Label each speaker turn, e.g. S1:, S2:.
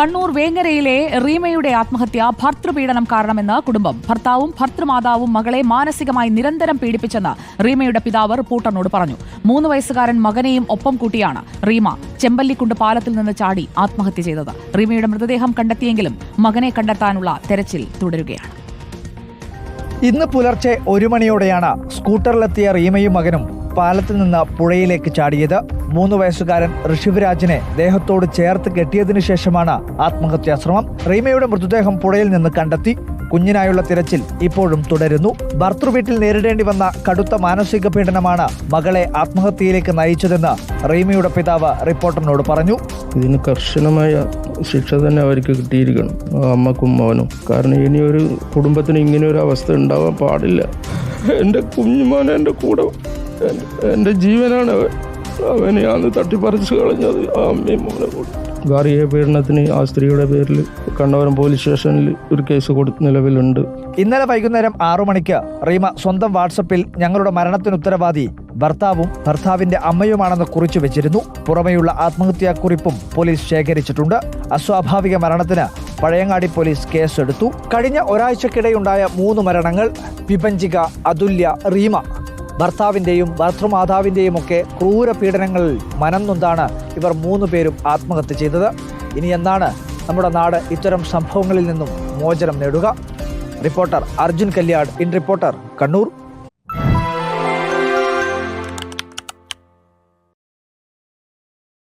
S1: കണ്ണൂർ വേങ്ങരയിലെ റീമയുടെ ആത്മഹത്യ ഭർതൃപീഡനം കാരണമെന്ന് കുടുംബം. ഭർത്താവും ഭർതൃമാതാവും മകളെ മാനസികമായി നിരന്തരം പീഡിപ്പിച്ചെന്ന് റീമയുടെ പിതാവ് റിപ്പോർട്ടറിനോട് പറഞ്ഞു. 3 വയസ്സുകാരൻ മകനെയും ഒപ്പം കൂട്ടിയാണ് റീമ ചെമ്പല്ലിക്കുണ്ട് പാലത്തിൽ നിന്ന് ചാടി ആത്മഹത്യ ചെയ്തത്. റീമയുടെ മൃതദേഹം കണ്ടെത്തിയെങ്കിലും മകനെ കണ്ടെത്താനുള്ള തെരച്ചിൽ തുടരുകയാണ്.
S2: ഇന്ന് പുലർച്ചെ 1 മണിയോടെയാണ് സ്കൂട്ടറിലെത്തിയ റീമയും മകനും പാലത്തിൽ നിന്ന് പുഴയിലേക്ക് ചാടിയത്. 3 വയസ്സുകാരൻ ഋഷിവരാജിനെ ദേഹത്തോട് ചേർത്ത് കെട്ടിയതിനു ശേഷമാണ് ആത്മഹത്യാശ്രമം. റീമയുടെ മൃതദേഹം പുഴയിൽ നിന്ന് കണ്ടെത്തി. കുഞ്ഞിനായുള്ള തിരച്ചിൽ ഇപ്പോഴും തുടരുന്നു. ഭർതൃവീട്ടിൽ നേരിടേണ്ടി വന്ന കടുത്ത മാനസിക പീഡനമാണ് മകളെ ആത്മഹത്യയിലേക്ക് നയിച്ചതെന്ന് റീമയുടെ പിതാവ് റിപ്പോർട്ടറിനോട് പറഞ്ഞു.
S3: ഇതിന് കർശനമായ ശിക്ഷ തന്നെ അവർക്ക് കിട്ടിയിരിക്കണം, അമ്മക്കും മകനും. കാരണം ഇനിയൊരു കുടുംബത്തിന് ഇങ്ങനെ ഒരു അവസ്ഥ ഉണ്ടാവാൻ പാടില്ല. എൻ്റെ കുഞ്ഞുമോൻ എൻ്റെ കൂടെ, എൻ്റെ ജീവനാണ് അവനെയാണ് തട്ടിപ്പറിച്ച് കളഞ്ഞത്. ആ അമ്മയും മോനെ കൂടെ ഗാർഹിക പീഡനത്തിന് ആ സ്ത്രീയുടെ പേരിൽ കണ്ണവരം പോലീസ് സ്റ്റേഷനിൽ ഒരു കേസ് നിലവിലുണ്ട്.
S2: ഇന്നലെ വൈകുന്നേരം 6 മണിക്ക് റീമ സ്വന്തം വാട്സപ്പിൽ ഞങ്ങളുടെ മരണത്തിന് ഉത്തരവാദി ഭർത്താവും ഭർത്താവിന്റെ അമ്മയുമാണെന്ന് കുറിച്ചു വെച്ചിരുന്നു. പുറമെയുള്ള ആത്മഹത്യാക്കുറിപ്പും പോലീസ് ശേഖരിച്ചിട്ടുണ്ട്. അസ്വാഭാവിക മരണത്തിന് പഴയങ്ങാടി പോലീസ് കേസെടുത്തു. കഴിഞ്ഞ ഒരാഴ്ചക്കിടെയുണ്ടായ 3 മരണങ്ങൾ വിഭജിക, അതുല്യ, റീമ. ഭർത്താവിൻ്റെയും ഭർതൃമാതാവിൻ്റെയും ഒക്കെ ക്രൂര പീഡനങ്ങളിൽ മനംനൊന്താണ് ഇവർ 3 പേരും ആത്മഹത്യ ചെയ്തത്. ഇനി എന്നാണ് നമ്മുടെ നാട് ഇത്തരം സംഭവങ്ങളിൽ നിന്നും മോചനം നേടുക? Reporter Arjun Kalliad, in reporter, Kannur.